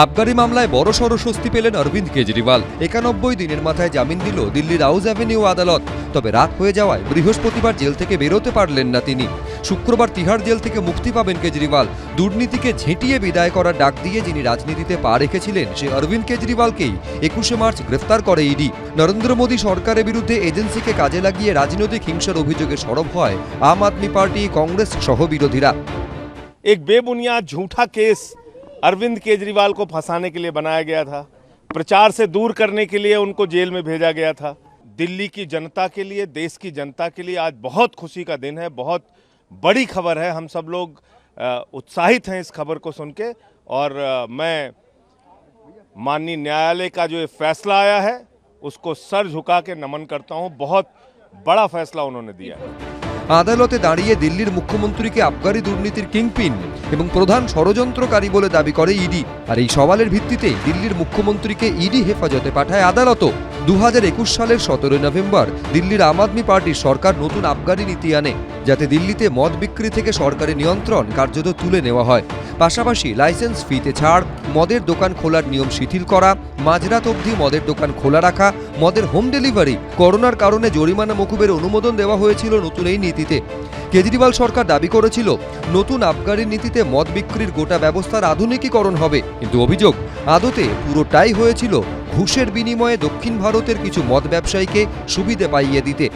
আবগারি মামলায় বড়সড় স্বস্তি পেলেন অরবিন্দ কেজরিওয়াল। 91 দিনের মাথায় জামিন দিল দিল্লির রাউজ অ্যাভিনিউ আদালত। তবে রাত হয়ে যাওয়ায় বৃহস্পতিবার জেল থেকে বেরোতে পারলেন না তিনি। শুক্রবার তিহাড় জেল থেকে মুক্তি পাবেন কেজরিওয়াল। দুর্নীতিকে ঝেঁটিয়ে বিদায় করার ডাক দিয়ে যিনি রাজনীতিতে পা রেখেছিলেন সেই অরবিন্দ কেজরিওয়ালকেই 21শে মার্চ গ্রেফতার করে ইডি। নরেন্দ্র মোদী সরকারের বিরুদ্ধে এজেন্সিকে কাজে লাগিয়ে রাজনৈতিক হিংসার অভিযোগে সরব হয় আম আদমি পার্টি, কংগ্রেস সহ বিরোধীরা। एक बेबुनियाद झूठा केस अरविंद केजरीवाल को फंसाने के लिए बनाया गया था, प्रचार से दूर करने के लिए उनको जेल में भेजा गया था। दिल्ली की जनता के लिए, देश की जनता के लिए आज बहुत खुशी का दिन है, बहुत बड़ी खबर है। हम सब लोग उत्साहित हैं इस खबर को सुन के, और मैं माननीय न्यायालय का जो ये फैसला आया है उसको सर झुका के नमन करता हूँ। बहुत बड़ा फैसला उन्होंने दिया है। আদালতে দাঁড়িয়ে দিল্লির মুখ্যমন্ত্রীকে আবগারি দুর্নীতির কিংপিন এবং প্রধান ষড়যন্ত্রকারী বলে দাবি করে ইডি। আর এই সওয়ালের ভিত্তিতে দিল্লির মুখ্যমন্ত্রীকে ইডি হেফাজতে পাঠায় আদালতও। 2021 সালের 17 নভেম্বর দিল্লির আম আদমি পার্টির সরকার নতুন আবগারি নীতি আনে, যাতে দিল্লিতে মদ বিক্রি থেকে সরকারি নিয়ন্ত্রণ কার্যত তুলে নেওয়া হয়। পাশাপাশি লাইসেন্স ফিতে ছাড়, মদের দোকান খোলার নিয়ম শিথিল করা, মাঝরাত অবধি মদের দোকান খোলা রাখা, মদের হোম ডেলিভারি, করোনার কারণে জরিমানা মকুবের অনুমোদন দেওয়া হয়েছিল নতুন এই নীতিতে। কেজরিওয়াল সরকার দাবি করেছিল নতুন আবগারি নীতিতে মদ বিক্রির গোটা ব্যবস্থার আধুনিকীকরণ হবে, কিন্তু অভিযোগ আদতে পুরোটাই হয়েছিল ঘুষের বিনিময়ে দক্ষিণ ভারতের কিছু মদ ব্যবসায়ীকে সুবিধে পাইয়ে দিতে,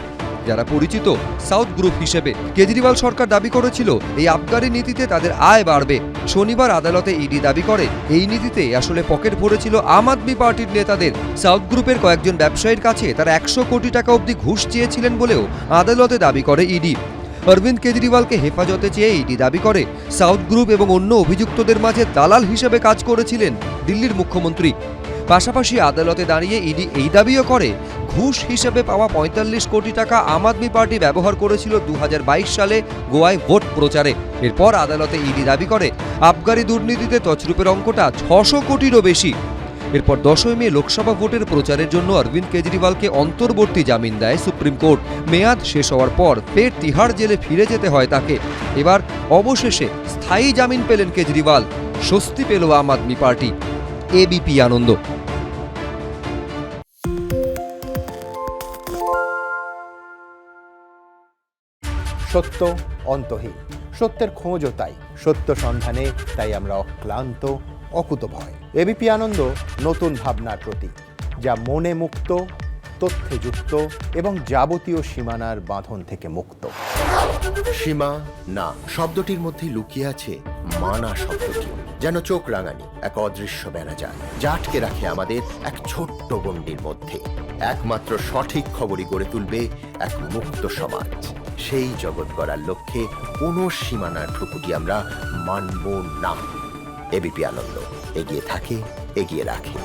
যারা পরিচিত সাউথ গ্রুপ হিসেবে। কেজরিওয়াল সরকার দাবি করেছিল এই আবগারি নীতিতে তাদের আয় বাড়বে। শনিবার আদালতে ইডি দাবি করে এই নীতিতে আসলে পকেট ভরেছিল আম আদমি পার্টির নেতাদের। সাউথ গ্রুপের কয়েকজন ব্যবসায়ীর কাছে তারা 100 কোটি টাকা অবধি ঘুষ চেয়েছিলেন বলেও আদালতে দাবি করে ইডি। অরবিন্দ কেজরিওয়ালকে হেফাজতে চেয়ে ইডি দাবি করে সাউথ গ্রুপ এবং অন্য অভিযুক্তদের মাঝে দালাল হিসেবে কাজ করেছিলেন দিল্লির মুখ্যমন্ত্রী। পাশাপাশি আদালতে দাঁড়িয়ে ইডি এই দাবিও করে ঘুষ হিসেবে পাওয়া 45 কোটি টাকা আম আদমি পার্টি ব্যবহার করেছিল 2022 সালে গোয়ায় ভোট প্রচারে। এরপর আদালতে ইডি দাবি করে আবগারি দুর্নীতিতে তছরূপের অঙ্কটা 600 কোটিরও বেশি। এরপর 10ই মে লোকসভা ভোটের প্রচারের জন্য অরবিন্দ কেজরিওয়ালকে অন্তর্বর্তী জামিন দেয় সুপ্রিম কোর্ট। মেয়াদ শেষ হওয়ার পর ফের তিহাড় জেলে ফিরে যেতে হয় তাকে। এবার অবশেষে স্থায়ী জামিন পেলেন কেজরিওয়াল। স্বস্তি পেল আম আদমি পার্টি। এবিপি আনন্দ। সত্য অন্তহীন, সত্যের খোঁজও তাই, সত্য সন্ধানে তাই আমরা অক্লান্ত, অকুতভয়। এবিপি আনন্দ নতুন ভাবনার প্রতীক, যা মনে মুক্ত, তথ্যে যুক্ত এবং যাবতীয় সীমানার বাঁধন থেকে মুক্ত। সীমা না শব্দটির মধ্যে লুকিয়ে আছে মানা শব্দটি, যেন চোখ রাঙানি এক অদৃশ্য বেড়াজাল, যা আটকে রাখে আমাদের এক ছোট্ট গণ্ডির মধ্যে। একমাত্র সঠিক খবরই গড়ে তুলবে এক মুক্ত সমাজ। সেই জগৎ গড়ার লক্ষ্যে কোনো সীমানার ঠুকুটি আমরা মানব না। এবিপি আনন্দ এগিয়ে থাকে, এগিয়ে রাখে।